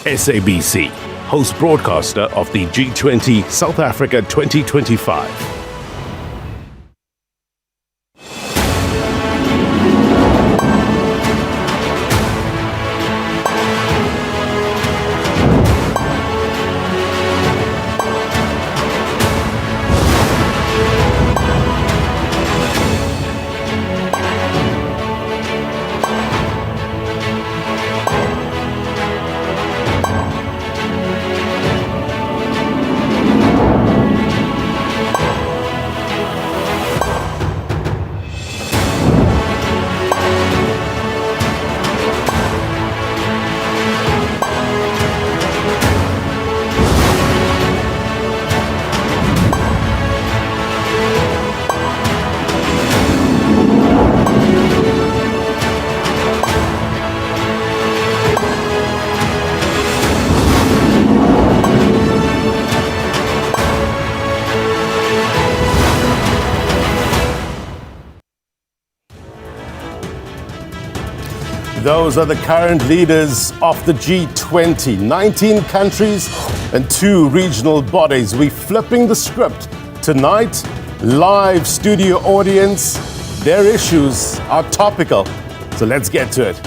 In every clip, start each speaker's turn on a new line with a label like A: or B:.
A: SABC, host broadcaster of the G20 South Africa 2025. Those are the current leaders of the G20, 19 countries and 2 regional bodies. We're flipping the script tonight, live studio audience. Their issues are topical, so let's get to it.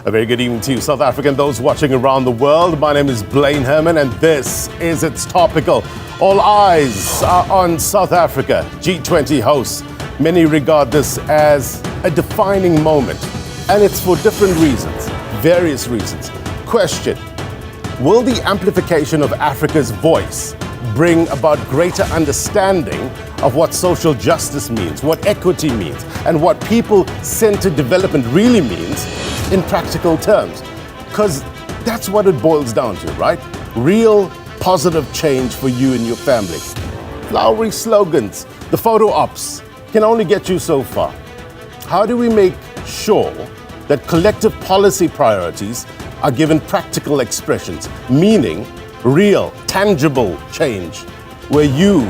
A: A very good evening to you, South Africa, and those watching around the world. My name is Blaine Herman, and this is It's Topical. All eyes are on South Africa, G20 hosts. Many regard this as a defining moment, and it's for different reasons, various reasons. Question: will the amplification of Africa's voice bring about greater understanding of what social justice means, what equity means, and what people-centered development really means in practical terms? Because that's what it boils down to, right? Real positive change for you and your family. Flowery slogans, the photo ops can only get you so far. How do we make sure that collective policy priorities are given practical expressions, meaning real, tangible change, where you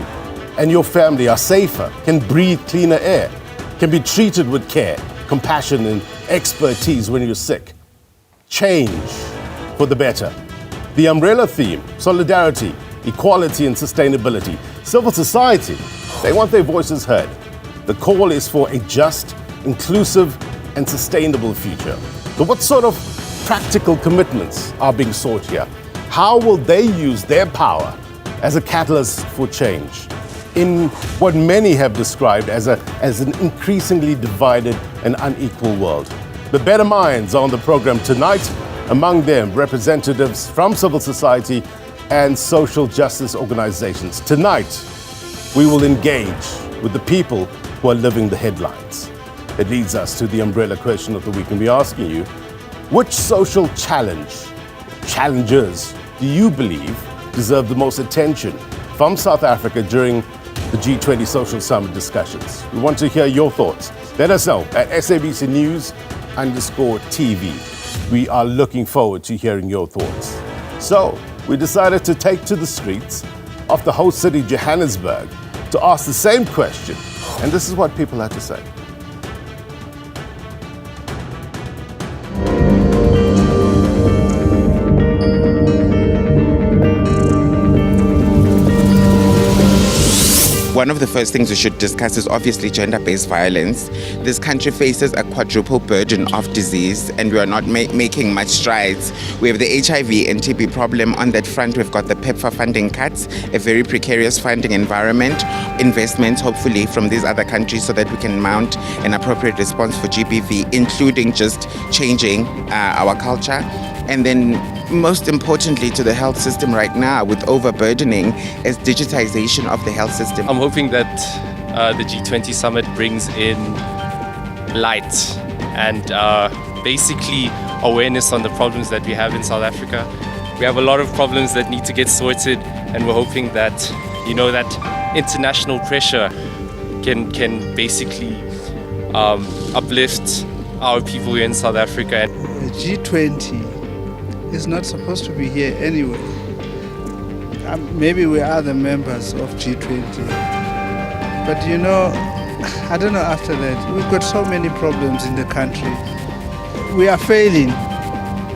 A: and your family are safer, can breathe cleaner air, can be treated with care, compassion, and expertise when you're sick? Change for the better. The umbrella theme: solidarity, equality, and sustainability. Civil society, they want their voices heard. The call is for a just, inclusive, and sustainable future. So what sort of practical commitments are being sought here? How will they use their power as a catalyst for change in what many have described as an increasingly divided and unequal world? The better minds are on the program tonight, among them representatives from civil society and social justice organizations. Tonight, we will engage with the people who are living the headlines. It leads us to the umbrella question of the week, and we're asking you, which social challenges do you believe deserve the most attention from South Africa during the G20 Social Summit discussions? We want to hear your thoughts. Let us know at SABC News_TV. We are looking forward to hearing your thoughts. So we decided to take to the streets of the host city, Johannesburg, to ask the same question. And this is what people had to say.
B: One of the first things we should discuss is obviously gender-based violence. This country faces a quadruple burden of disease, and we are not making much strides. We have the HIV and TB problem. On that front, we've got the PEPFAR funding cuts, a very precarious funding environment, investments hopefully from these other countries so that we can mount an appropriate response for GBV, including just changing our culture. And then most importantly to the health system right now with overburdening is digitization of the health system.
C: I'm hoping that the G20 Summit brings in light and basically awareness on the problems that we have in South Africa. We have a lot of problems that need to get sorted, and we're hoping that, that international pressure can basically uplift our people here in South Africa.
D: G20 is not supposed to be here anyway. Maybe we are the members of G20. But you know, I don't know after that. We've got so many problems in the country. We are failing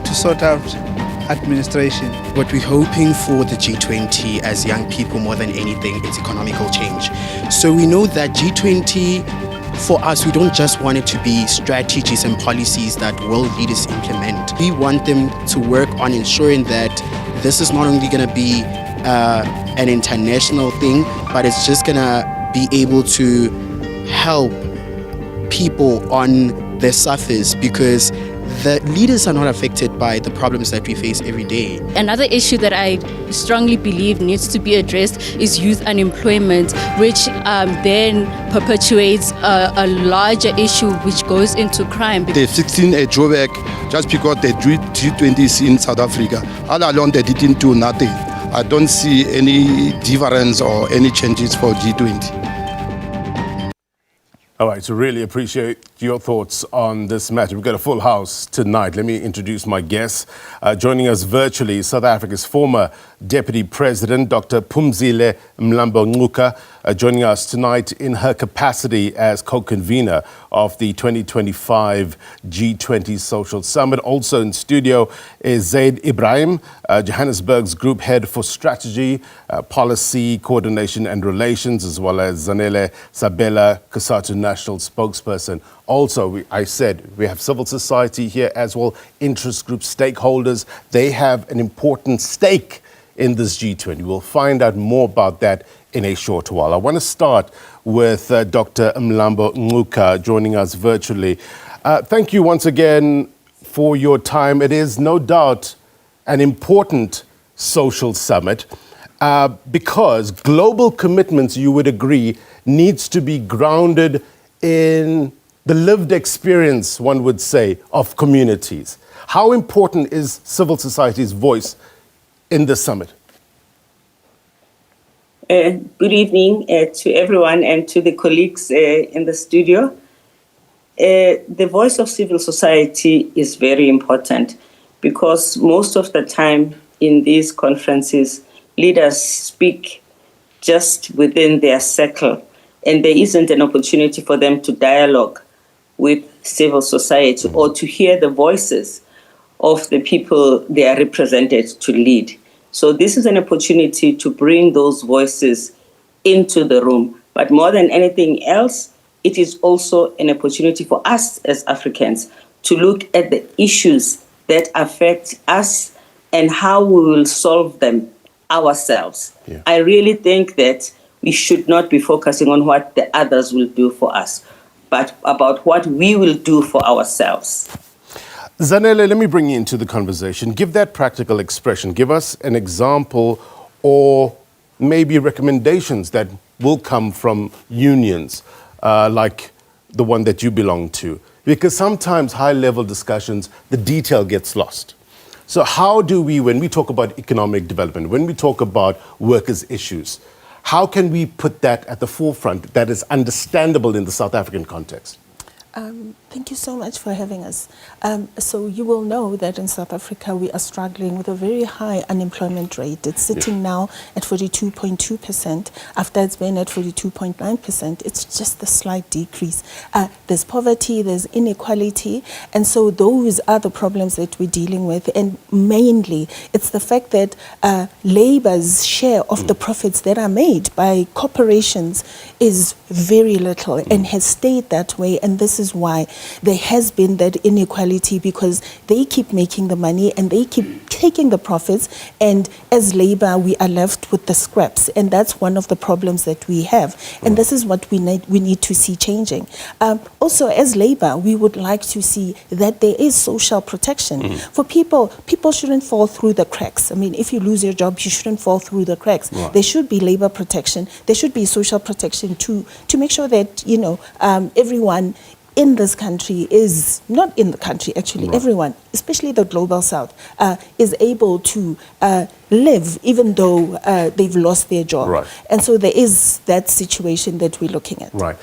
D: to sort out administration.
E: What we're hoping for the G20 as young people more than anything is economical change. So we know that G20, for us, we don't just want it to be strategies and policies that world leaders implement. We want them to work on ensuring that this is not only going to be an international thing, but it's just going to be able to help people on the surface, because the leaders are not affected by the problems that we face every day.
F: Another issue that I strongly believe needs to be addressed is youth unemployment, which then perpetuates a larger issue which goes into crime.
G: The 16 at Joburg, just because the G20 is in South Africa, all along they didn't do nothing. I don't see any difference or any changes for G20.
A: All right, so really appreciate your thoughts on this matter. We've got a full house tonight. Let me introduce my guests. Joining us virtually, South Africa's former Deputy President, Dr. Phumzile Mlambo-Ngcuka, joining us tonight in her capacity as co-convenor of the 2025 G20 Social Summit. Also in studio is Zayd Ebrahim, Johannesburg's Group Head for Strategy, Policy, Coordination and Relations, as well as Zanele Sabela, COSATU National Spokesperson. Also, I said we have civil society here as well, interest groups, stakeholders. They have an important stake in this G20. We'll find out more about that in a short while. I want to start with Dr. Mlambo-Ngcuka joining us virtually. Thank you once again for your time. It is no doubt an important social summit because global commitments, you would agree, needs to be grounded in the lived experience, one would say, of communities. How important is civil society's voice in the summit?
H: Good evening to everyone and to the colleagues in the studio. The voice of civil society is very important because most of the time in these conferences, leaders speak just within their circle, and there isn't an opportunity for them to dialogue with civil society or to hear the voices of the people they are represented to lead. So this is an opportunity to bring those voices into the room. But more than anything else, it is also an opportunity for us as Africans to look at the issues that affect us and how we will solve them ourselves. Yeah. I really think that we should not be focusing on what the others will do for us, but about what we will do for ourselves.
A: Zanele, let me bring you into the conversation. Give that practical expression. Give us an example or maybe recommendations that will come from unions like the one that you belong to. Because sometimes high-level discussions, the detail gets lost. So how do we, when we talk about economic development, when we talk about workers' issues, how can we put that at the forefront that is understandable in the South African context?
I: Thank you so much for having us. So you will know that in South Africa we are struggling with a very high unemployment rate. It's sitting now at 42.2%. After it's been at 42.9%, it's just a slight decrease. There's poverty, there's inequality, and so those are the problems that we're dealing with. And mainly, it's the fact that labor's share of the profits that are made by corporations is very little and has stayed that way. And this is why there has been that inequality, because they keep making the money and they keep taking the profits, and as labor we are left with the scraps, and that's one of the problems that we have, and this is what we need to see changing. Also, as labor, we would like to see that there is social protection for people. People shouldn't fall through the cracks. I mean, if you lose your job, you shouldn't fall through the cracks. There should be labor protection. There should be social protection to make sure that everyone in this country is, not in the country actually, everyone, especially the global south, is able to live even though they've lost their job. And so there is that situation that we're looking at.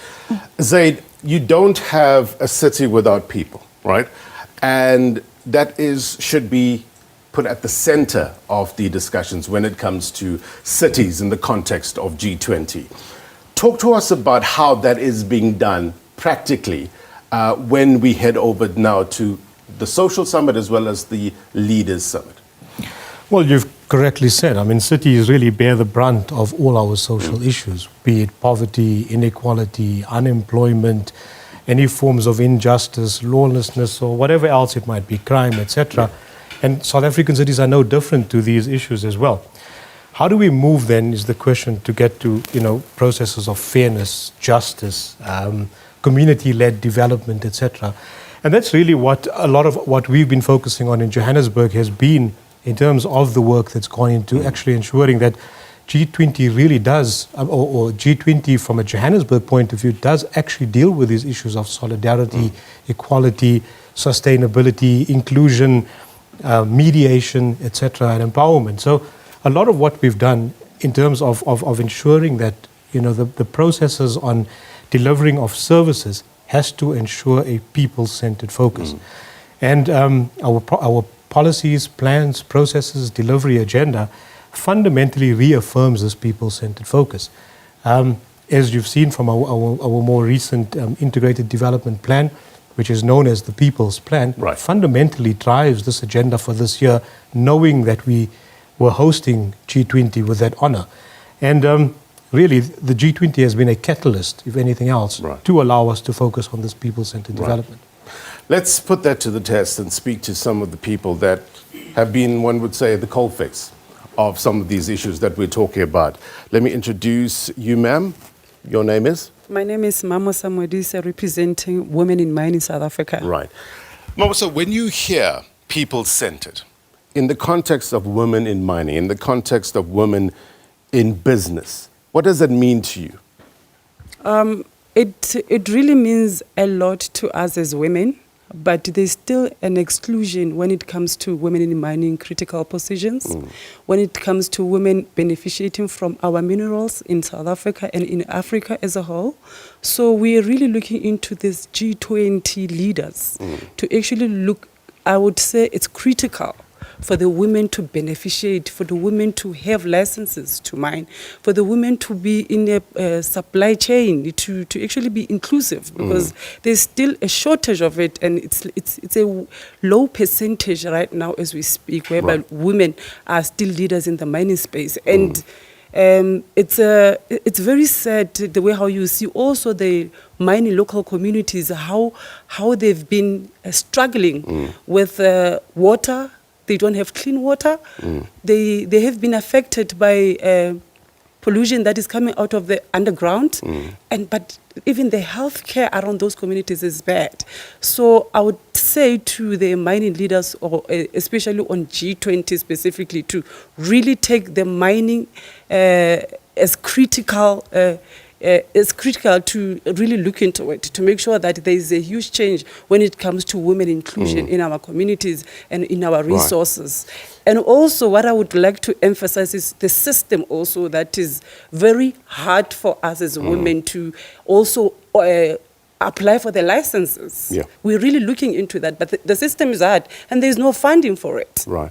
A: Zayd, you don't have a city without people, right? And that should be put at the center of the discussions when it comes to cities in the context of G20. Talk to us about how that is being done practically when we head over now to the Social Summit as well as the Leaders Summit.
J: Well, you've correctly said. I mean, cities really bear the brunt of all our social issues, be it poverty, inequality, unemployment, any forms of injustice, lawlessness, or whatever else it might be, crime, etc. And South African cities are no different to these issues as well. How do we move then is the question to get to, processes of fairness, justice, community-led development, etc. And that's really what a lot of what we've been focusing on in Johannesburg has been in terms of the work that's gone into actually ensuring that G20 really does, or G20 from a Johannesburg point of view, does actually deal with these issues of solidarity, equality, sustainability, inclusion, mediation, etc., and empowerment. So a lot of what we've done in terms of ensuring that, the processes on delivering of services has to ensure a people-centered focus. And our policies, plans, processes, delivery agenda fundamentally reaffirms this people-centered focus. As you've seen from our more recent integrated development plan, which is known as the People's Plan, fundamentally drives this agenda for this year, knowing that we were hosting G20 with that honor. And really, the G20 has been a catalyst, if anything else, to allow us to focus on this people-centered development.
A: Let's put that to the test and speak to some of the people that have been, one would say, the coalface of some of these issues that we're talking about. Let me introduce you, ma'am. Your name is?
K: My name is Mamo Samwedisa, representing Women in Mining South Africa.
A: Right. Mamo, so when you hear people-centered, in the context of women in mining, in the context of women in business, what does that mean to you?
K: It really means a lot to us as women, but there's still an exclusion when it comes to women in mining critical positions, when it comes to women benefiting from our minerals in South Africa and in Africa as a whole. So we're really looking into this G20 leaders to actually look, I would say it's critical for the women to beneficiate, for the women to have licenses to mine, for the women to be in a supply chain, to actually be inclusive, because there's still a shortage of it, and it's a low percentage right now as we speak, whereby women are still leaders in the mining space. And it's very sad the way how you see also the mining local communities, how they've been struggling with water. They don't have clean water. They have been affected by pollution that is coming out of the underground. But even the healthcare around those communities is bad. So I would say to the mining leaders, or especially on G20 specifically, to really take the mining as critical. It's critical to really look into it, to make sure that there is a huge change when it comes to women inclusion in our communities and in our resources. And also what I would like to emphasize is the system also that is very hard for us as women to also apply for the licenses. We're really looking into that, but the system is hard and there's no funding for it.
A: Right.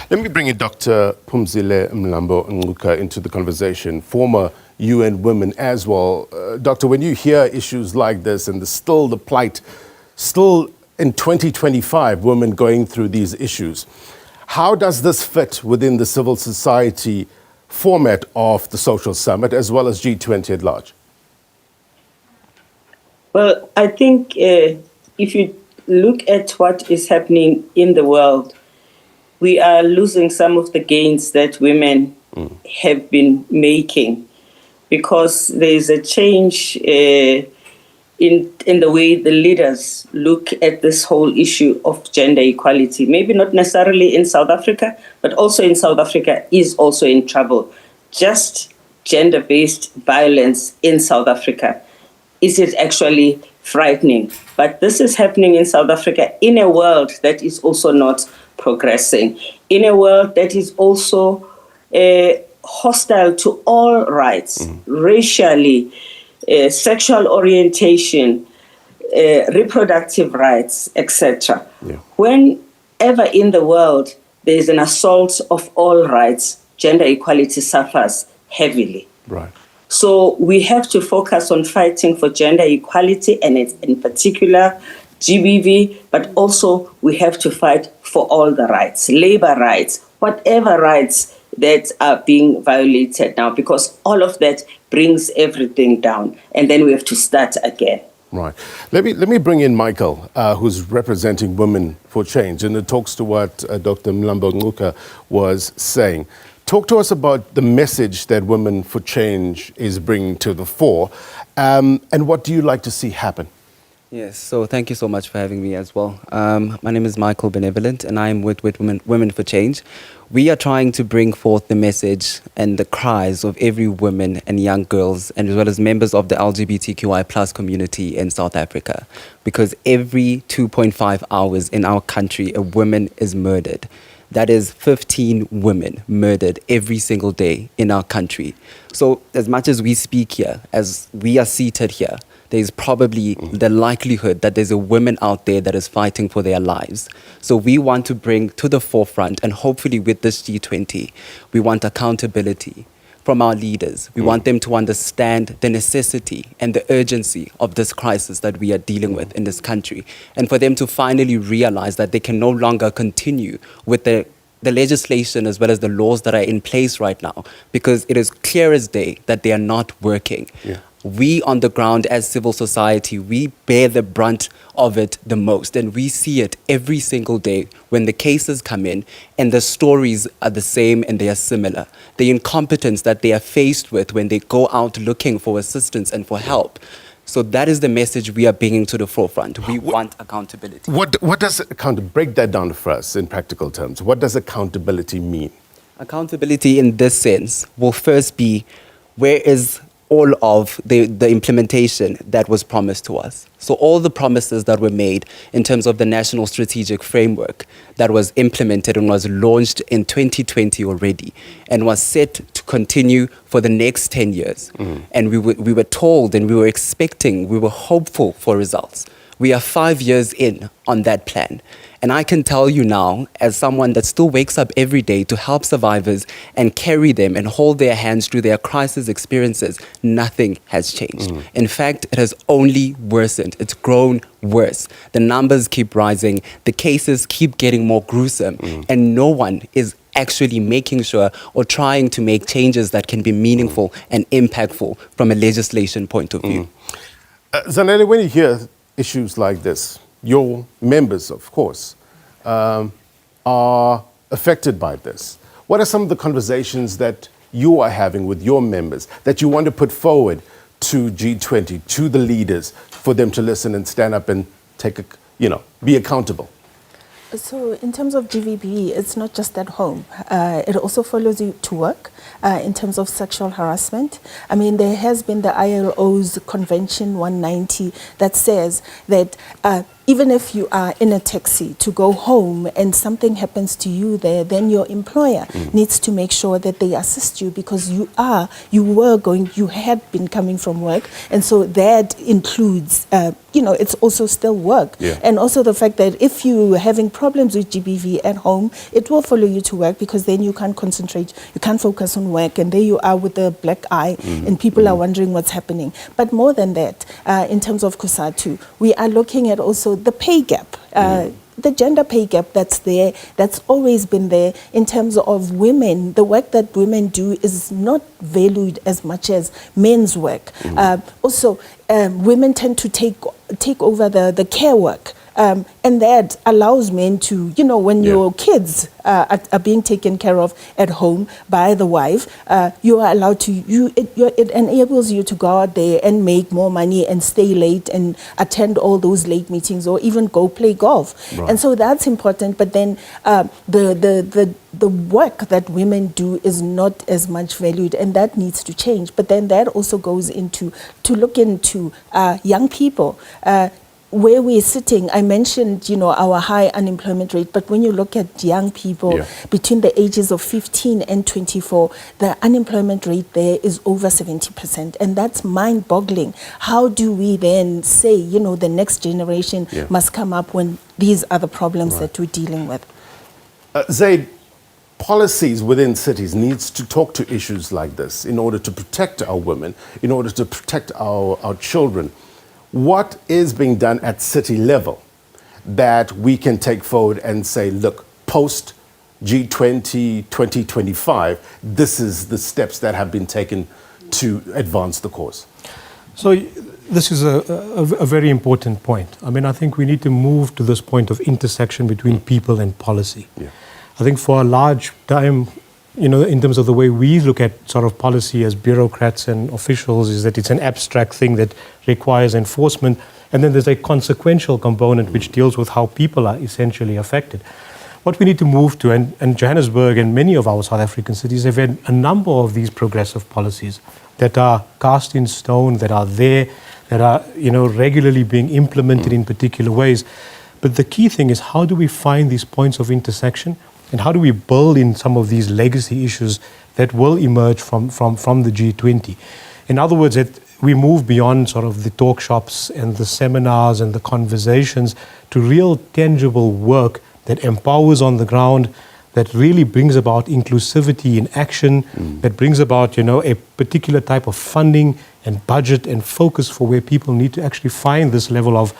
A: Let me bring in Dr. Phumzile Mlambo-Ngcuka into the conversation, former UN women as well. Doctor, when you hear issues like this and the plight, still in 2025, women going through these issues, how does this fit within the civil society format of the Social Summit as well as G20 at large?
H: Well, I think if you look at what is happening in the world, we are losing some of the gains that women have been making, because there is a change in the way the leaders look at this whole issue of gender equality. Maybe not necessarily in South Africa, but also in South Africa is also in trouble. Just gender-based violence in South Africa, is it actually frightening? But this is happening in South Africa in a world that is also not progressing, in a world that is also hostile to all rights, racially, sexual orientation, reproductive rights, etc.
A: Yeah.
H: Whenever in the world there is an assault of all rights, gender equality suffers heavily.
A: Right.
H: So we have to focus on fighting for gender equality, and it's in particular GBV, but also we have to fight for all the rights, labor rights, whatever rights that are being violated now, because all of that brings everything down, and then we have to start again.
A: Right. Let me bring in Michael, who's representing Women for Change, and it talks to what Dr. Mlambo-Ngcuka was saying. Talk to us about the message that Women for Change is bringing to the fore, and what do you like to see happen?
L: Yes, so thank you so much for having me as well. My name is Michael Benevolent, and I'm with Women for Change. We are trying to bring forth the message and the cries of every woman and young girls, and as well as members of the LGBTQI+ community in South Africa, because every 2.5 hours in our country, a woman is murdered. That is 15 women murdered every single day in our country. So as much as we speak here, as we are seated here, there's probably the likelihood that there's a woman out there that is fighting for their lives. So we want to bring to the forefront, and hopefully with this G20, we want accountability from our leaders. We want them to understand the necessity and the urgency of this crisis that we are dealing with in this country, and for them to finally realize that they can no longer continue with the legislation as well as the laws that are in place right now, because it is clear as day that they are not working.
A: Yeah.
L: We on the ground as civil society, we bear the brunt of it the most, and we see it every single day when the cases come in and the stories are the same and they are similar. The incompetence that they are faced with when they go out looking for assistance and for help. So that is the message we are bringing to the forefront. We want accountability.
A: What does break that down for us in practical terms? What does accountability mean?
L: Accountability in this sense will first be, where is all of the implementation that was promised to us? So all the promises that were made in terms of the National Strategic Framework that was implemented and was launched in 2020 already and was set to continue for the next 10 years. And we were told and we were expecting, we were hopeful for results. We are 5 years in on that plan. And I can tell you now, as someone that still wakes up every day to help survivors and carry them and hold their hands through their crisis experiences, nothing has changed. In fact, it has only worsened. It's grown worse. The numbers keep rising. The cases keep getting more gruesome. And no one is actually making sure or trying to make changes that can be meaningful and impactful from a legislation point of view.
A: Zanele, when you hear issues like this, your members, of course, are affected by this. What are some of the conversations that you are having with your members that you want to put forward to G20, to the leaders, for them to listen and stand up and be accountable?
I: So in terms of GVB, it's not just at home. It also follows you to work in terms of sexual harassment. I mean, there has been the ILO's Convention 190 that says that even if you are in a taxi to go home and something happens to you there, then your employer needs to make sure that they assist you, because you had been coming from work. And so that includes, it's also still work.
A: Yeah.
I: And also the fact that if you're having problems with GBV at home, it will follow you to work, because then you can't concentrate, you can't focus on work, and there you are with a black eye, and people are wondering what's happening. But more than that, in terms of COSATU, we are looking at also the pay gap, the gender pay gap that's there, that's always been there in terms of women. The work that women do is not valued as much as men's work. Also, women tend to take over the care work. And that allows men to, when your kids are being taken care of at home by the wife, you are allowed to, it enables you to go out there and make more money and stay late and attend all those late meetings, or even go play golf.
A: Right.
I: And so that's important. But then the work that women do is not as much valued, and that needs to change. But then that also goes into, to look into young people. where we're sitting, I mentioned, our high unemployment rate, but when you look at young people between the ages of 15 and 24, the unemployment rate there is over 70%. And that's mind-boggling. How do we then say, the next generation must come up when these are the problems that we're dealing with?
A: Zayd, policies within cities needs to talk to issues like this in order to protect our women, in order to protect our children. What is being done at city level that we can take forward and say, look, post G20 2025, this is the steps that have been taken to advance the cause?
J: So this is a very important point. I mean, I think we need to move to this point of intersection between people and policy.
A: Yeah.
J: I think for a large time, in terms of the way we look at sort of policy as bureaucrats and officials, is that it's an abstract thing that requires enforcement. And then there's a consequential component which deals with how people are essentially affected. What we need to move to, and Johannesburg and many of our South African cities have had a number of these progressive policies that are cast in stone, that are there, that are regularly being implemented in particular ways. But the key thing is, how do we find these points of intersection? And how do we build in some of these legacy issues that will emerge from the G20? In other words, that we move beyond sort of the talk shops and the seminars and the conversations to real tangible work that empowers on the ground, that really brings about inclusivity in action, that brings about, a particular type of funding and budget and focus for where people need to actually find this level of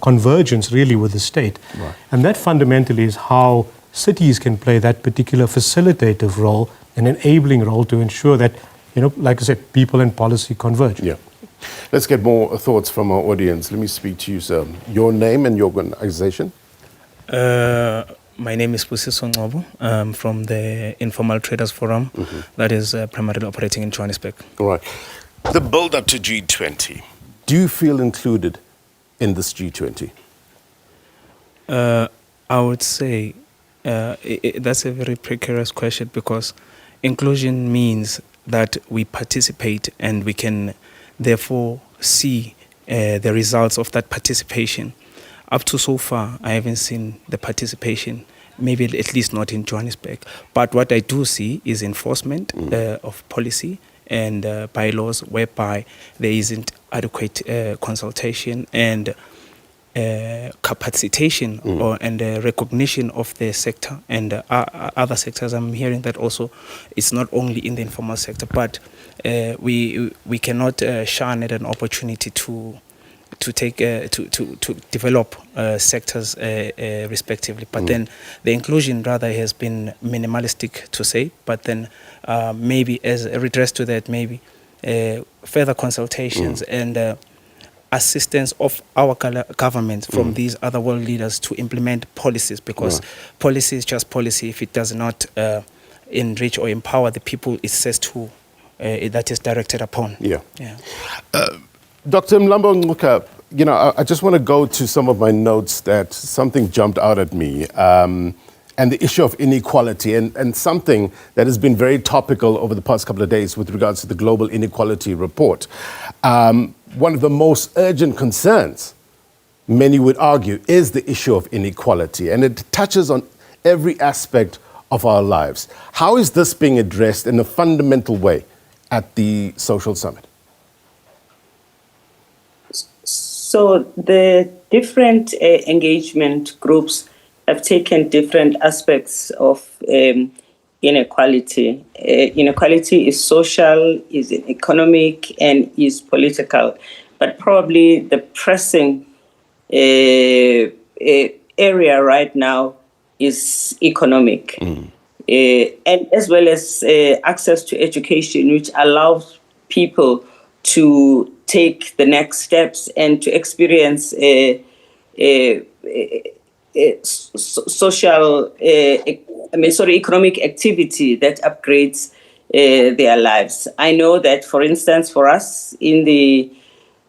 J: convergence really with the state.
A: Right.
J: And that fundamentally is how cities can play that particular facilitative role, an enabling role to ensure that, like I said, people and policy converge.
A: Yeah. Let's get more thoughts from our audience. Let me speak to you, sir. Your name and your organization?
M: My name is Phumzile Mlambo-Ngcuka. From the Informal Traders Forum, that is primarily operating in Johannesburg.
A: All right. The build-up to G20. Do you feel included in this G20?
M: I would say that's a very precarious question, because inclusion means that we participate and we can therefore see the results of that participation. Up to so far, I haven't seen the participation, maybe at least not in Johannesburg. But what I do see is enforcement of policy and bylaws whereby there isn't adequate consultation and capacitation and recognition of the sector and other sectors. I'm hearing that also it's not only in the informal sector, but we cannot shun at an opportunity to develop sectors respectively. But then the inclusion rather has been minimalistic to say, but then maybe as a redress to that, maybe further consultations and assistance of our government from these other world leaders to implement policies, because policy is just policy if it does not enrich or empower the it says to that is directed upon.
A: Dr. Mlambo-Ngcuka, I just want to go to some of my notes that something jumped out at me, and the issue of inequality, and something that has been very topical over the past couple of days with regards to the Global Inequality Report. One of the most urgent concerns, many would argue, is the issue of inequality, and it touches on every aspect of our lives. How is this being addressed in a fundamental way at the Social Summit?
H: So the different engagement groups have taken different aspects of inequality. Inequality is social, is economic, and is political. But probably the pressing area right now is economic. And as well as access to education, which allows people to take the next steps and to experience economic activity that upgrades their lives. I know that, for instance, for us in the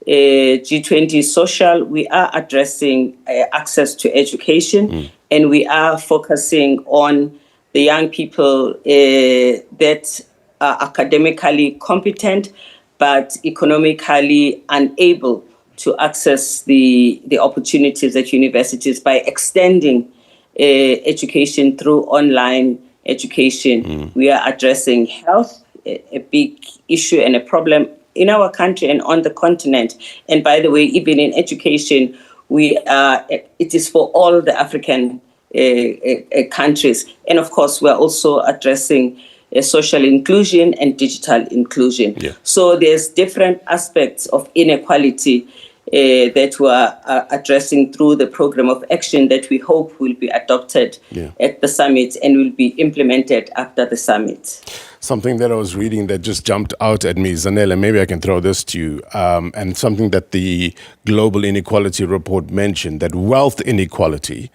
H: G20 Social, we are addressing access to education, and we are focusing on the young people that are academically competent but economically unable to access the opportunities at universities by extending education through online education. We are addressing health, a big issue and a problem in our country and on the continent. And by the way, even in education, it is for all the African countries. And of course, we're also addressing social inclusion and digital inclusion.
A: Yeah.
H: So there's different aspects of inequality that we're addressing through the program of action that we hope will be adopted at the summit and will be implemented after the summit.
A: Something that I was reading that just jumped out at me, Zanele, maybe I can throw this to you, and something that the Global Inequality Report mentioned, that wealth inequality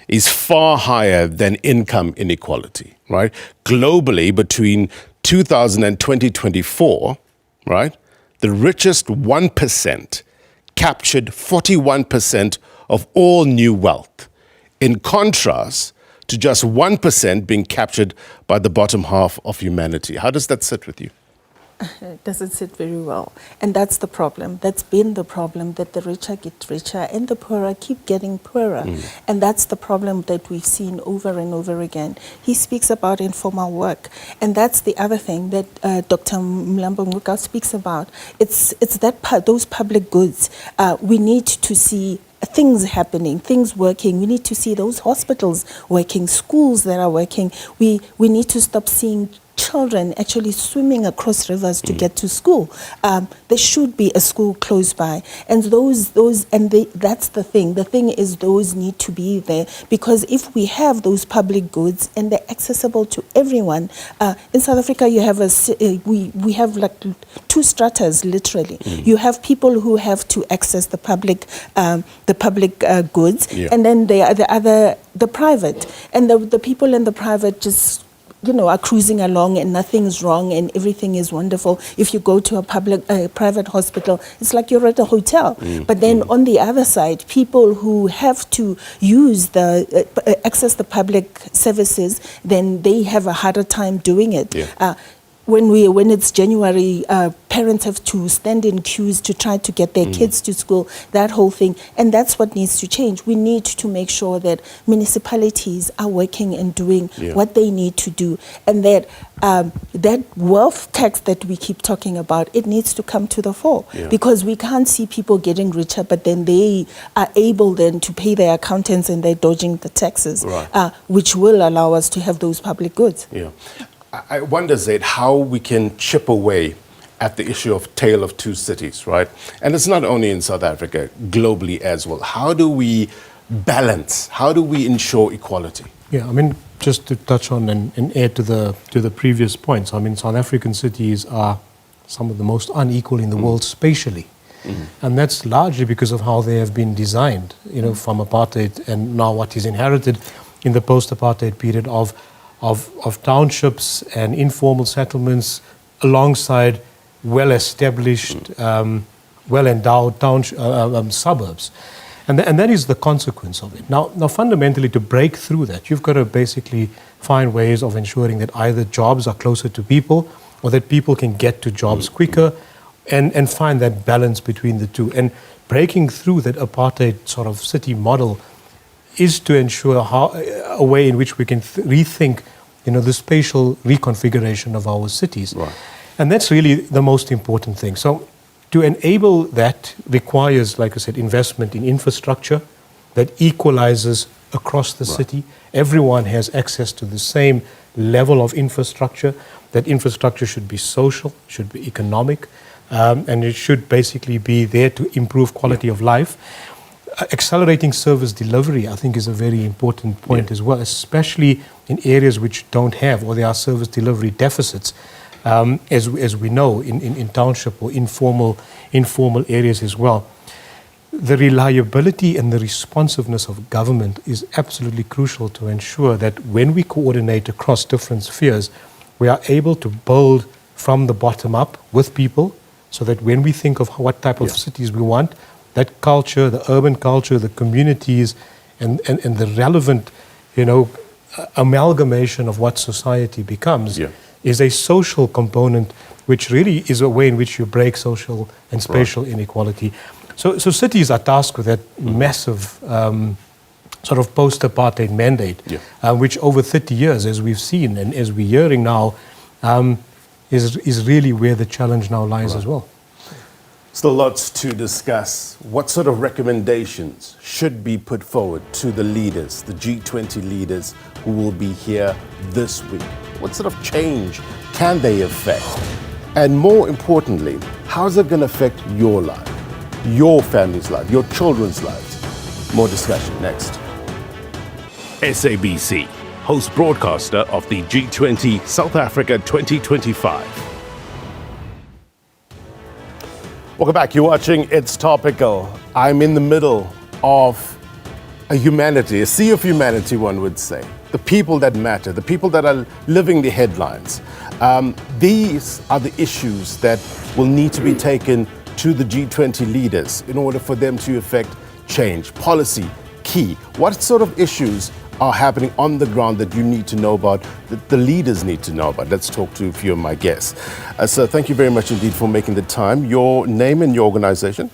A: is far higher than income inequality, right? Globally, between 2000 and 2024, right, the richest 1% captured 41% of all new wealth, in contrast to just 1% being captured by the bottom half of humanity. How does that sit with you?
I: It doesn't sit very well. And that's the problem. That's been the problem, that the richer get richer and the poorer keep getting poorer. And that's the problem that we've seen over and over again. He speaks about informal work. And that's the other thing that Dr. Mlambo-Ngcuka speaks about. It's that those public goods. We need to see things happening, things working. We need to see those hospitals working, schools that are working. We need to stop seeing children actually swimming across rivers to get to school. There should be a school close by, and that's the thing. The thing is, those need to be there, because if we have those public goods and they're accessible to everyone, in South Africa you have we have like two stratas literally. You have people who have to access the public goods, and then the private, and the people in the private just are cruising along and nothing's wrong and everything is wonderful. If you go to a private hospital, it's like you're at a hotel. But then on the other side, people who have to use access the public services, then they have a harder time doing it. When it's January, parents have to stand in queues to try to get their kids to school, that whole thing. And that's what needs to change. We need to make sure that municipalities are working and doing what they need to do. And that wealth tax that we keep talking about, it needs to come to the fore. Because we can't see people getting richer, but then they are able then to pay their accountants and they're dodging the taxes, which will allow us to have those public goods.
A: I wonder, Zayd, how we can chip away at the issue of tale of two cities, right? And it's not only in South Africa, globally as well. How do we balance? How do we ensure equality?
J: Yeah, I mean, just to touch on and add to the previous points, I mean, South African cities are some of the most unequal in the world spatially. And that's largely because of how they have been designed, from apartheid and now what is inherited in the post-apartheid period of townships and informal settlements alongside well-established, well-endowed suburbs. And that is the consequence of it. Now, fundamentally, to break through that, you've got to basically find ways of ensuring that either jobs are closer to people or that people can get to jobs quicker, and find that balance between the two. And breaking through that apartheid sort of city model is to ensure a way in which we can rethink, the spatial reconfiguration of our cities. And that's really the most important thing. So to enable that requires, like I said, investment in infrastructure that equalizes across the city. Everyone has access to the same level of infrastructure. That infrastructure should be social, should be economic, and it should basically be there to improve quality of life. Accelerating service delivery, I think, is a very important point as well, especially in areas which don't have, or there are service delivery deficits, as we know, in township or informal areas as well. The reliability and the responsiveness of government is absolutely crucial to ensure that when we coordinate across different spheres, we are able to build from the bottom up with people, so that when we think of what type of cities we want, that culture, the urban culture, the communities, and the relevant, amalgamation of what society becomes is a social component, which really is a way in which you break social and spatial inequality. So cities are tasked with that massive sort of post-apartheid mandate, which over 30 years, as we've seen and as we're hearing now, is really where the challenge now lies as well.
A: Still lots to discuss. What sort of recommendations should be put forward to the leaders, the G20 leaders who will be here this week? What sort of change can they effect? And more importantly, how is it going to affect your life, your family's life, your children's lives? More discussion next.
N: SABC, host broadcaster of the G20 South Africa 2025.
A: Welcome back. You're watching It's Topical. I'm in the middle of a sea of humanity, one would say. The people that matter, the people that are living the headlines. These are the issues that will need to be taken to the G20 leaders in order for them to effect change. Policy, key. What sort of issues are happening on the ground that you need to know about, that the leaders need to know about? Let's talk to a few of my guests. So thank you very much indeed for making the time. Your name and your organization?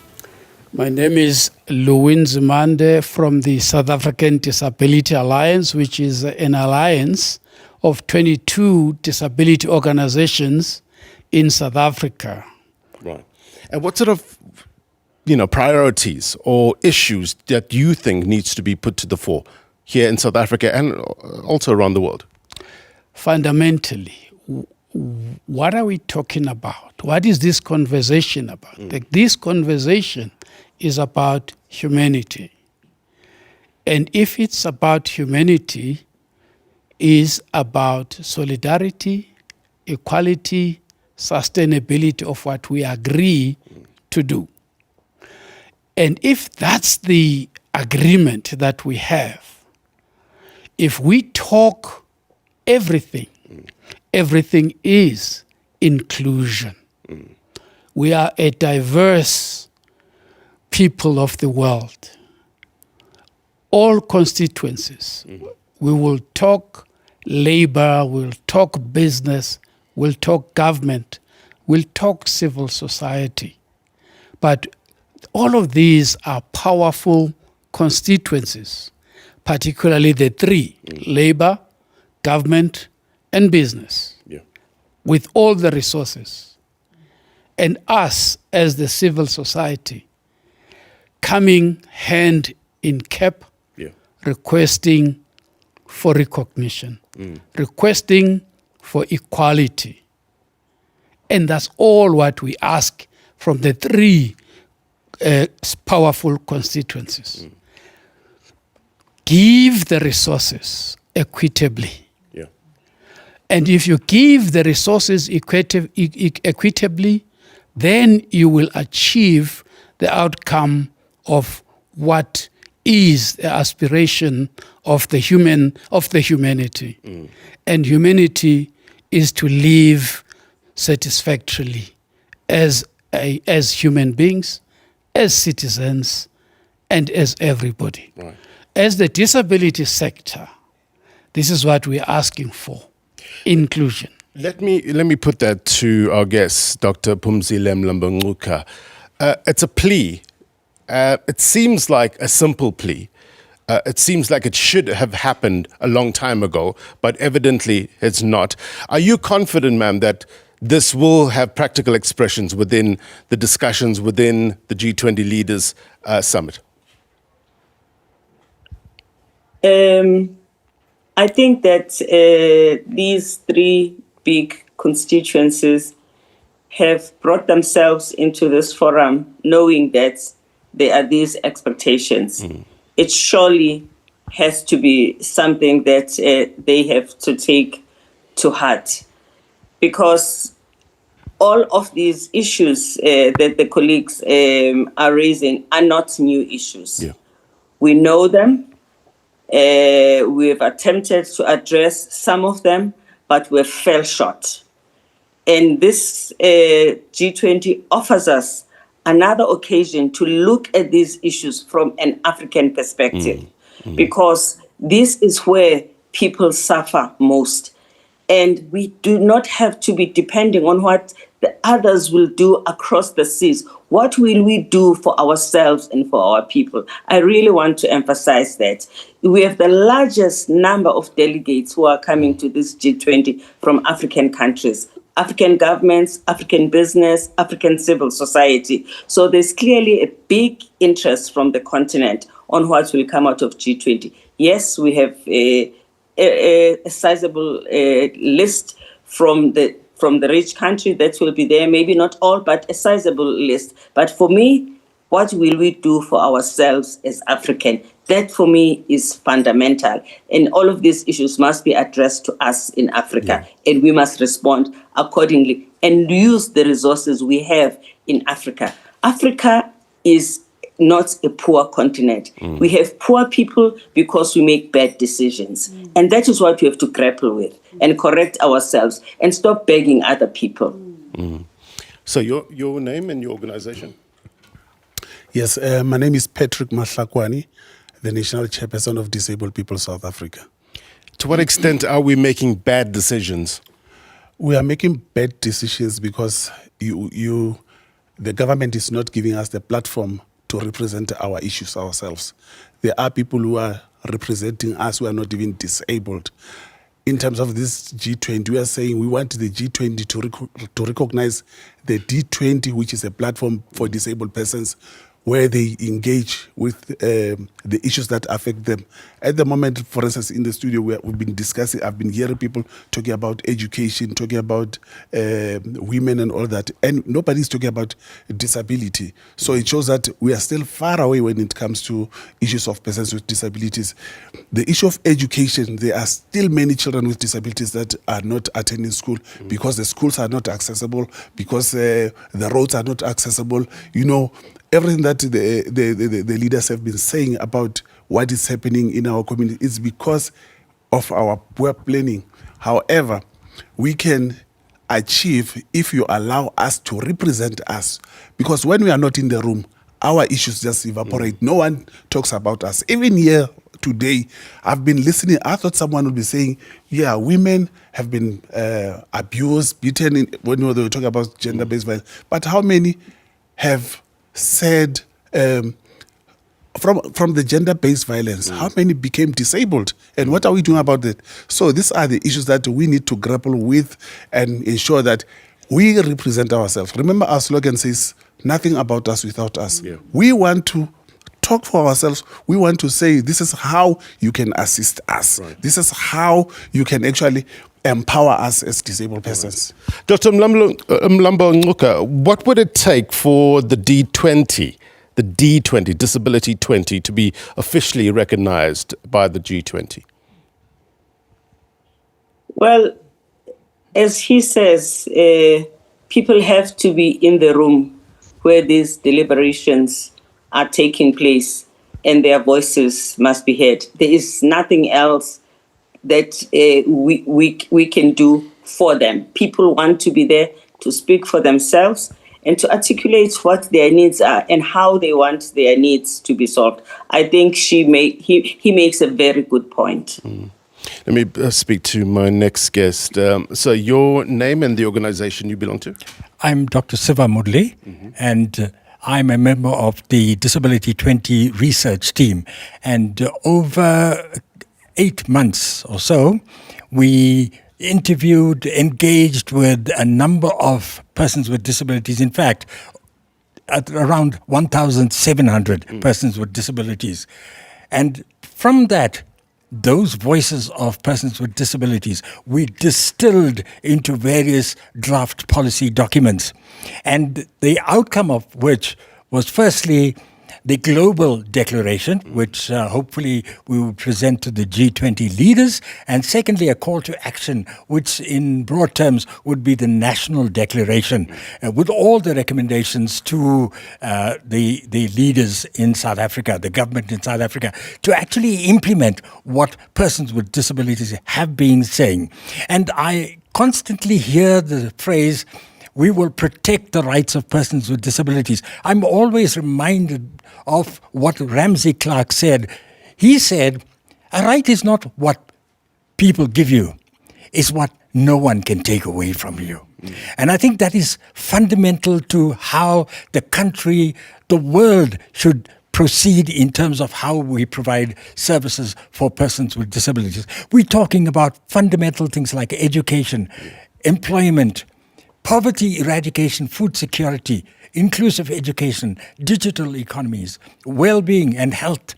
O: My name is Louwin Zimande from the South African Disability Alliance, which is an alliance of 22 disability organizations in South Africa.
A: Right. And what sort of priorities or issues that you think needs to be put to the fore here in South Africa and also around the world?
O: Fundamentally, what are we talking about? What is this conversation about? This conversation is about humanity. And if it's about humanity, is about solidarity, equality, sustainability of what we agree to do. And if that's the agreement that we have, if we talk everything is inclusion. We are a diverse people of the world. All constituencies. We will talk labor, we'll talk business, we'll talk government, we'll talk civil society. But all of these are powerful constituencies, particularly the three, labor, government, and business, with all the resources. And us as the civil society coming hand in cap, requesting for recognition, requesting for equality. And that's all what we ask from the three powerful constituencies. Give the resources equitably. And if you give the resources equitably, then you will achieve the outcome of what is the aspiration of the humanity. And humanity is to live satisfactorily as human beings, as citizens, and as everybody.
A: Right.
O: As the disability sector, this is what we're asking for. Inclusion.
A: Let me put that to our guest, Dr. Phumzile Mlambo-Ngcuka. It's a plea. It seems like a simple plea. It seems like it should have happened a long time ago, but evidently it's not. Are you confident, ma'am, that this will have practical expressions within the discussions within the G20 Leaders Summit?
H: I think that these three big constituencies have brought themselves into this forum knowing that there are these expectations. It surely has to be something that they have to take to heart, because all of these issues that the colleagues are raising are not new issues. We know them. We have attempted to address some of them, but we fell short. And this G20 offers us another occasion to look at these issues from an African perspective, because this is where people suffer most. And we do not have to be depending on what the others will do across the seas. What will we do for ourselves and for our people? I really want to emphasize that. We have the largest number of delegates who are coming to this G20 from African countries, African governments, African business, African civil society. So there's clearly a big interest from the continent on what will come out of G20. Yes, we have a sizable list from the rich country that will be there, maybe not all, but a sizable list. But for me, what will we do for ourselves as African? That for me is fundamental. And all of these issues must be addressed to us in Africa. And we must respond accordingly and use the resources we have in Africa. Africa is not a poor continent. We have poor people because we make bad decisions. And that is what we have to grapple with and correct ourselves and stop begging other people.
A: So your name and your organization?
P: Yes, my name is Patrick Mahlakwani, the National Chairperson of Disabled People South Africa.
A: To what extent are we making bad decisions?
P: We are making bad decisions because the government is not giving us the platform to represent our issues ourselves. There are people who are representing us who are not even disabled. In terms of this G20, we are saying we want the G20 to recognize the D20, which is a platform for disabled persons, where they engage with the issues that affect them. At the moment, for instance, in the studio, we've been discussing, I've been hearing people talking about education, talking about women and all that, and nobody's talking about disability. So it shows that we are still far away when it comes to issues of persons with disabilities. The issue of education, there are still many children with disabilities that are not attending school because the schools are not accessible, because the roads are not accessible. You know, everything that the leaders have been saying about what is happening in our community is because of our poor planning. However, we can achieve if you allow us to represent us. Because when we are not in the room, our issues just evaporate. No one talks about us. Even here today, I've been listening. I thought someone would be saying, yeah, women have been abused, beaten when they were talking about gender-based violence. But how many have said from the gender-based violence, how many became disabled? And what are we doing about that? So these are the issues that we need to grapple with and ensure that we represent ourselves. Remember, our slogan says, nothing about us without us. Yeah. We want to talk for ourselves. We want to say, this is how you can assist us. Right. This is how you can actually empower us as disabled persons.
A: Right. Dr. Mlambo-Ngcuka, what would it take for the D20, Disability 20, to be officially recognized by the G20?
H: Well, as he says, people have to be in the room where these deliberations are taking place and their voices must be heard. There is nothing else that we can do for them. People want to be there to speak for themselves and to articulate what their needs are and how they want their needs to be solved. I think he makes a very good point.
A: Let me speak to my next guest. So your name and the organization you belong to?
Q: I'm Dr. Siva Mudli, and I'm a member of the Disability 20 research team. And over 8 months or so, we interviewed, engaged with a number of persons with disabilities. In fact, at around 1,700 persons with disabilities. And from that, those voices of persons with disabilities we distilled into various draft policy documents. And the outcome of which was firstly the global declaration, which hopefully we will present to the G20 leaders, and secondly, a call to action, which in broad terms would be the national declaration, with all the recommendations to the leaders in South Africa, the government in South Africa, to actually implement what persons with disabilities have been saying. And I constantly hear the phrase, we will protect the rights of persons with disabilities. I'm always reminded of what Ramsey Clark said. He said, a right is not what people give you, it's what no one can take away from you. And I think that is fundamental to how the country, the world should proceed in terms of how we provide services for persons with disabilities. We're talking about fundamental things like education, employment, poverty eradication, food security, inclusive education, digital economies, well-being and health,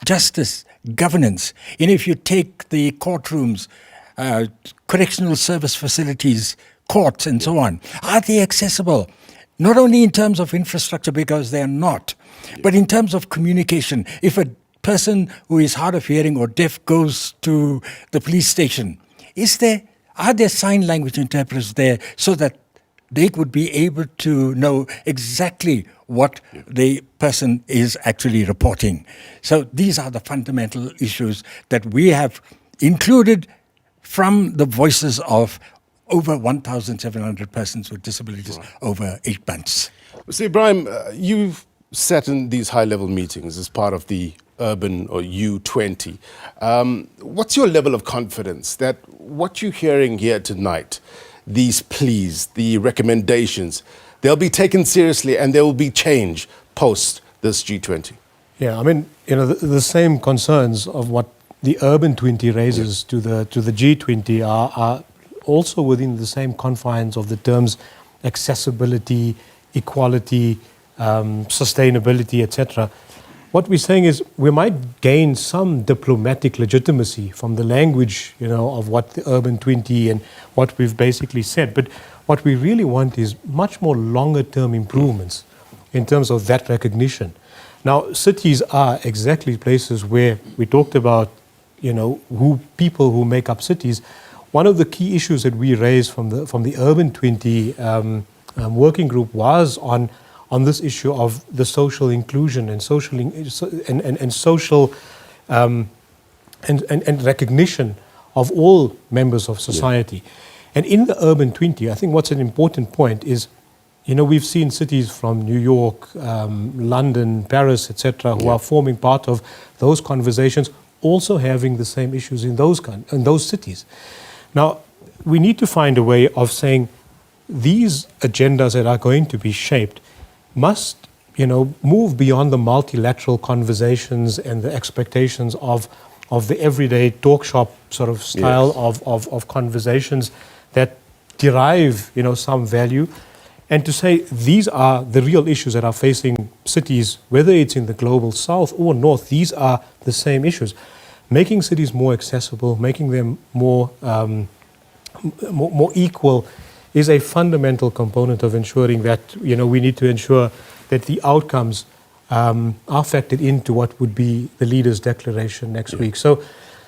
Q: justice, governance. And if you take the courtrooms, correctional service facilities, courts and so on, are they accessible? Not only in terms of infrastructure, because they are not, but in terms of communication. If a person who is hard of hearing or deaf goes to the police station, are there sign language interpreters there so that they would be able to know exactly what the person is actually reporting? So these are the fundamental issues that we have included from the voices of over 1,700 persons with disabilities over 8 months.
A: So Ebrahim, you've sat in these high-level meetings as part of the Urban or U20. What's your level of confidence that what you're hearing here tonight, these pleas, the recommendations, they'll be taken seriously and there will be change post this G20?
J: Yeah, I mean, the same concerns of what the Urban 20 raises to the G20 are also within the same confines of the terms accessibility, equality, sustainability, etc. What we're saying is we might gain some diplomatic legitimacy from the language, of what the Urban 20 and what we've basically said. But what we really want is much more longer-term improvements in terms of that recognition. Now, cities are exactly places where we talked about, people who make up cities. One of the key issues that we raised from the Urban 20 working group was on this issue of the social inclusion and social and recognition of all members of society. And in the Urban 20, I think what's an important point is, we've seen cities from New York, London, Paris, etc., who are forming part of those conversations, also having the same issues in those cities. Now, we need to find a way of saying these agendas that are going to be shaped must, move beyond the multilateral conversations and the expectations of the everyday talk shop sort of style of conversations that derive, some value, and to say these are the real issues that are facing cities, whether it's in the global south or north. These are the same issues. Making cities more accessible, making them more equal is a fundamental component of ensuring that, we need to ensure that the outcomes are factored into what would be the leaders' declaration next week. So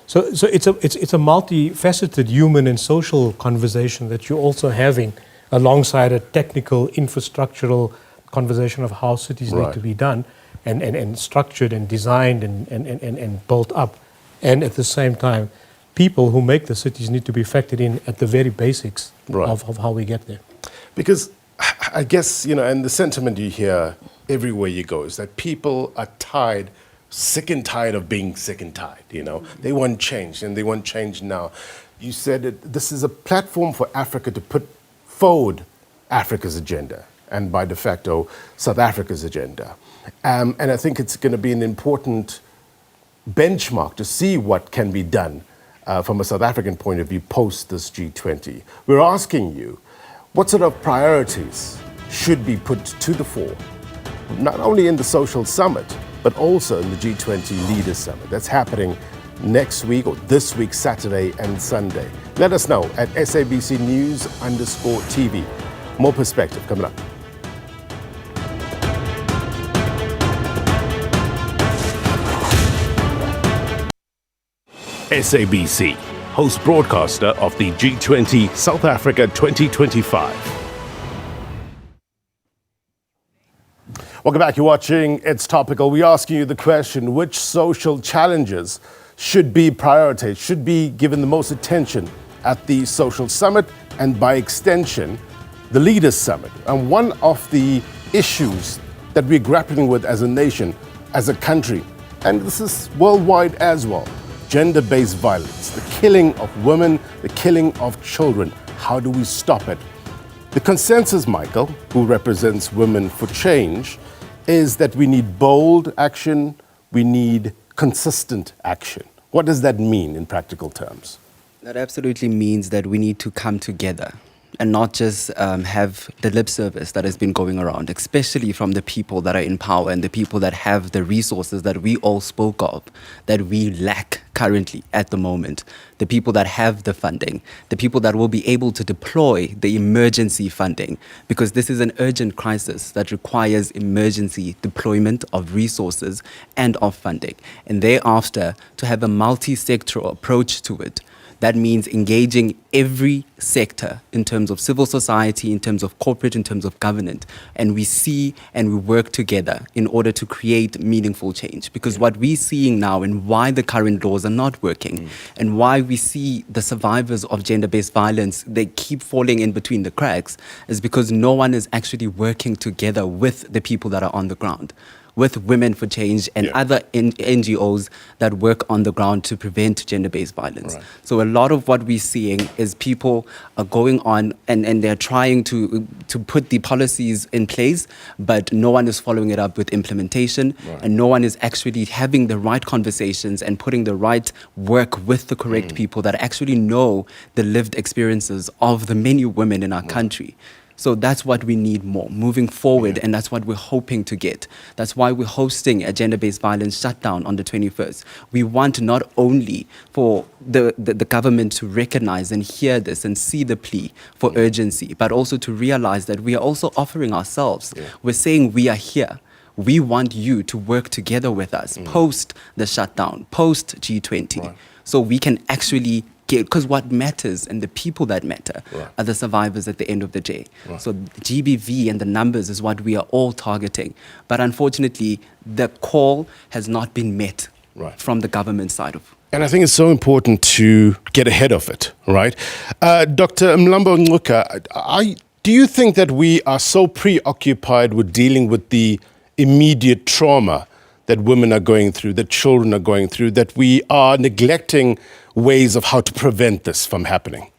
J: it's a multifaceted human and social conversation that you're also having alongside a technical, infrastructural conversation of how cities need to be done and structured and designed and built up. And at the same time, people who make the cities need to be factored in at the very basics of how we get there.
A: Because I guess, and the sentiment you hear everywhere you go is that people are sick and tired of being sick and tired, They want change, and they want change now. You said that this is a platform for Africa to put forward Africa's agenda, and by de facto, South Africa's agenda. And I think it's going to be an important benchmark to see what can be done from a South African point of view post this G20. We're asking you, what sort of priorities should be put to the fore, not only in the Social Summit, but also in the G20 Leaders Summit that's happening next week or this week, Saturday and Sunday? Let us know at SABC News_TV. More perspective coming up.
N: SABC, host broadcaster of the G20 South Africa 2025.
A: Welcome back. You're watching It's Topical. We're asking you the question, which social challenges should be prioritized, should be given the most attention at the Social Summit and by extension, the Leaders Summit? And one of the issues that we're grappling with as a nation, as a country, and this is worldwide as well, gender-based violence, the killing of women, the killing of children. How do we stop it? The consensus, Michael, who represents Women for Change, is that we need bold action, we need consistent action. What does that mean in practical terms?
L: That absolutely means that we need to come together and not just have the lip service that has been going around, especially from the people that are in power and the people that have the resources that we all spoke of, that we lack currently at the moment. The people that have the funding, the people that will be able to deploy the emergency funding, because this is an urgent crisis that requires emergency deployment of resources and of funding. And thereafter, to have a multi-sectoral approach to it. That means engaging every sector in terms of civil society, in terms of corporate, in terms of government. And we see and we work together in order to create meaningful change. Because what we're seeing now and why the current laws are not working and why we see the survivors of gender-based violence, they keep falling in between the cracks, is because no one is actually working together with the people that are on the ground, with Women for Change and other NGOs that work on the ground to prevent gender-based violence. Right. So a lot of what we're seeing is people are going on and they're trying to put the policies in place, but no one is following it up with implementation, and no one is actually having the right conversations and putting the right work with the correct people that actually know the lived experiences of the many women in our country. So that's what we need more moving forward, and that's what we're hoping to get. That's why we're hosting a gender-based violence shutdown on the 21st. We want not only for the government to recognize and hear this and see the plea for urgency, but also to realize that we are also offering ourselves. We're saying we are here. We want you to work together with us post the shutdown, post G20, so we can actually because what matters and the people that matter are the survivors at the end of the day. So GBV and the numbers is what we are all targeting. But unfortunately, the call has not been met from the government side of.
A: And I think it's so important to get ahead of it, right? Dr. Mlambo-Ngcuka, do you think that we are so preoccupied with dealing with the immediate trauma that women are going through, that children are going through, that we are neglecting ways of how to prevent this from happening?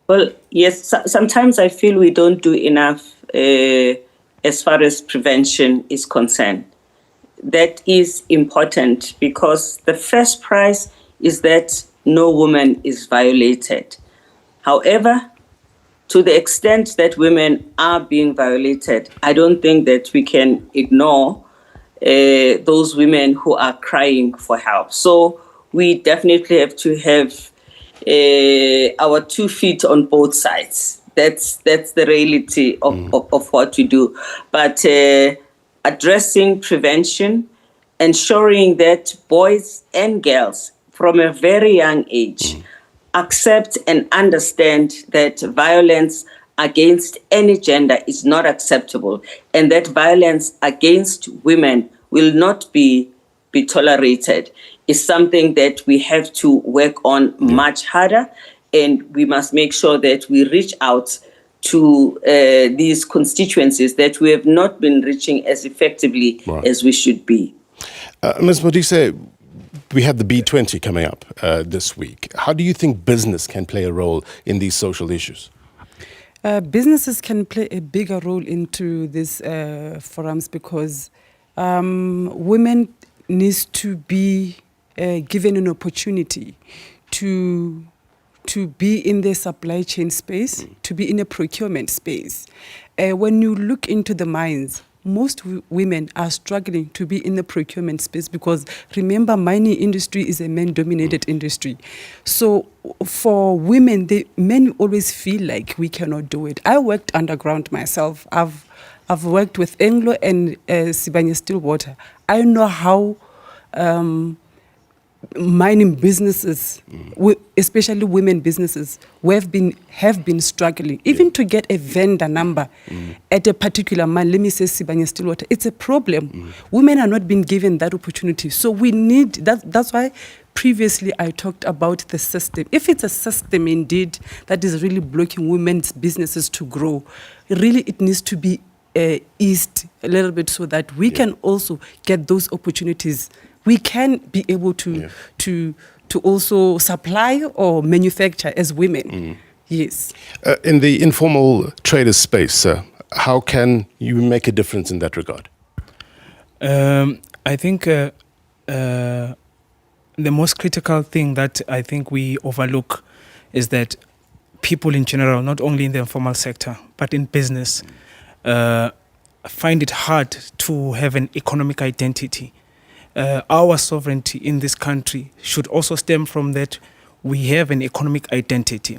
H: Well, yes, sometimes I feel we don't do enough as far as prevention is concerned. That is important because the first prize is that no woman is violated. However, to the extent that women are being violated, I don't think that we can ignore those women who are crying for help. So we definitely have to have our 2 feet on both sides. That's the reality of what we do. But addressing prevention, ensuring that boys and girls from a very young age accept and understand that violence against any gender is not acceptable and that violence against women will not be tolerated is something that we have to work on much harder, and we must make sure that we reach out to these constituencies that we have not been reaching as effectively as we should be.
A: Ms. Modise, we have the B20 coming up this week. How do you think business can play a role in these social issues?
K: Businesses can play a bigger role into these forums because women needs to be given an opportunity to be in the supply chain space, to be in a procurement space. When you look into the mines, most women are struggling to be in the procurement space because remember, mining industry is a man-dominated industry. So for women, men always feel like we cannot do it. I worked underground myself. I've worked with Anglo and Sibanye Stillwater. I know how mining businesses, especially women businesses, have been struggling. Even to get a vendor number at a particular mine, let me say Sibanye Stillwater, it's a problem. Women are not being given that opportunity. So we need, that's why previously I talked about the system. If it's a system indeed that is really blocking women's businesses to grow, really it needs to be eased a little bit so that we can also get those opportunities. We can be able to also supply or manufacture as women. Yes.
A: In the informal trader space, how can you make a difference in that regard?
M: I think the most critical thing that I think we overlook is that people in general, not only in the informal sector, but in business, find it hard to have an economic identity. Our sovereignty in this country should also stem from that we have an economic identity.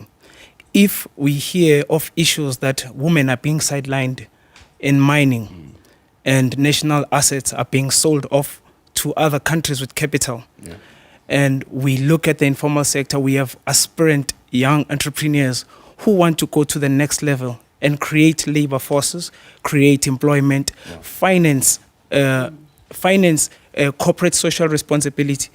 M: If we hear of issues that women are being sidelined in mining and national assets are being sold off to other countries with capital, and we look at the informal sector, we have aspirant young entrepreneurs who want to go to the next level and create labor forces, create employment, finance corporate social responsibility.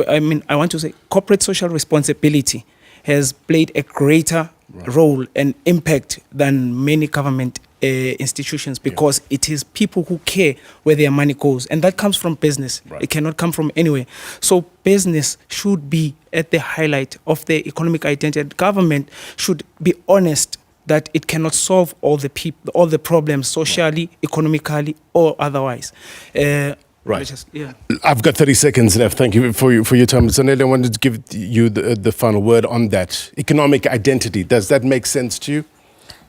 M: I want to say corporate social responsibility has played a greater role and impact than many government institutions, because it is people who care where their money goes, and that comes from business. It cannot come from anywhere. So business should be at the highlight of the economic identity. Government should be honest that it cannot solve all the problems socially, economically, or otherwise.
A: Right. I've got 30 seconds left. Thank you for your time. Zanele, I wanted to give you the final word on that. Economic identity, does that make sense to you?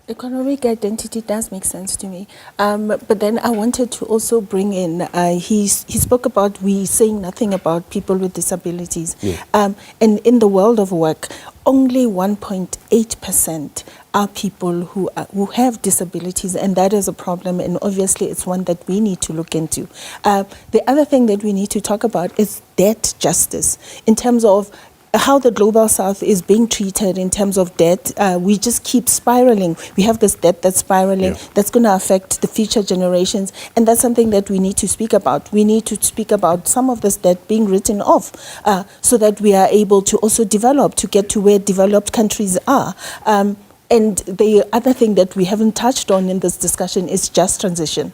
I: Economic identity does make sense to me. But then I wanted to also bring in, he spoke about we saying nothing about people with disabilities. And in the world of work, only 1.8% are people who have disabilities, and that is a problem, and obviously it's one that we need to look into. The other thing that we need to talk about is debt justice, in terms of how the Global South is being treated in terms of debt. We just keep spiraling. We have this debt that's spiraling, that's going to affect the future generations, and that's something that we need to speak about. We need to speak about some of this debt being written off, so that we are able to also develop, to get to where developed countries are. And the other thing that we haven't touched on in this discussion is just transition.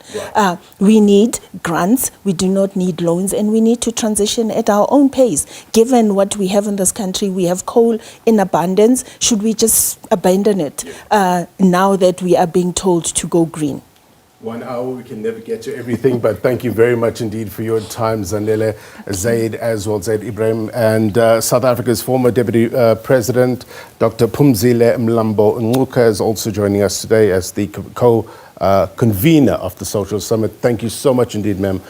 I: We need grants, we do not need loans, and we need to transition at our own pace. Given what we have in this country, we have coal in abundance. Should we just abandon it now that we are being told to go green?
A: 1 hour, we can never get to everything, but thank you very much indeed for your time, Zanele, Zayd as well, Zayd Ebrahim, and South Africa's former Deputy President, Dr. Phumzile Mlambo-Ngcuka, is also joining us today as the co-convenor of the Social Summit. Thank you so much indeed, ma'am,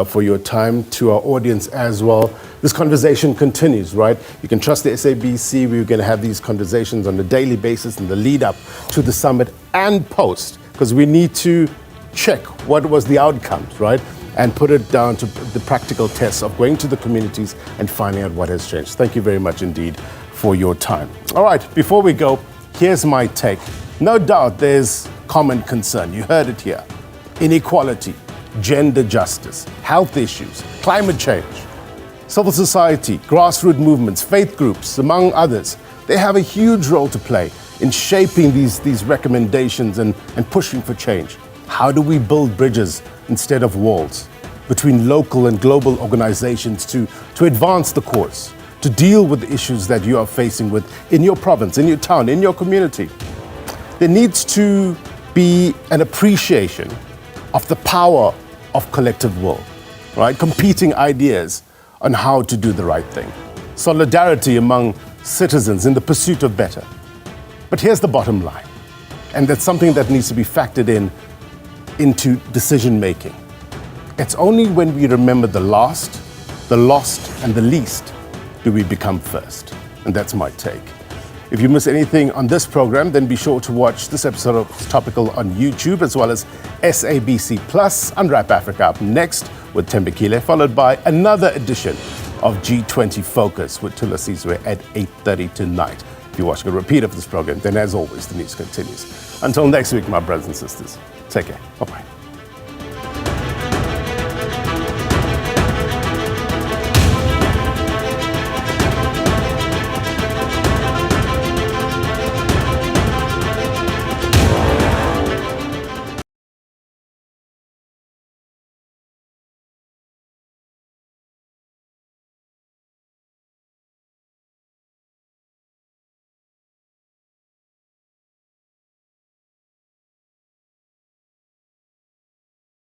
A: for your time. To our audience as well, this conversation continues, right? You can trust the SABC. We're going to have these conversations on a daily basis in the lead up to the summit and post, because we need to check what was the outcomes, right? And put it down to the practical tests of going to the communities and finding out what has changed. Thank you very much indeed for your time. All right, before we go, here's my take. No doubt there's common concern. You heard it here. Inequality, gender justice, health issues, climate change, civil society, grassroots movements, faith groups, among others. They have a huge role to play in shaping these recommendations and pushing for change. How do we build bridges instead of walls between local and global organizations to advance the cause, to deal with the issues that you are facing with in your province, in your town, in your community? There needs to be an appreciation of the power of collective will, right? Competing ideas on how to do the right thing. Solidarity among citizens in the pursuit of better. But here's the bottom line, and that's something that needs to be factored into decision making. It's only when we remember the last, the lost, and the least do we become first. And that's my take. If you miss anything on this program, then be sure to watch this episode of Topical on YouTube, as well as SABC Plus. Unwrap Africa up next with Tembekile, followed by another edition of G20 Focus with Tula Sizwe at 8:30 tonight. If you're watching a repeat of this program, then as always, the news continues. Until next week, my brothers and sisters, take care. Bye-bye.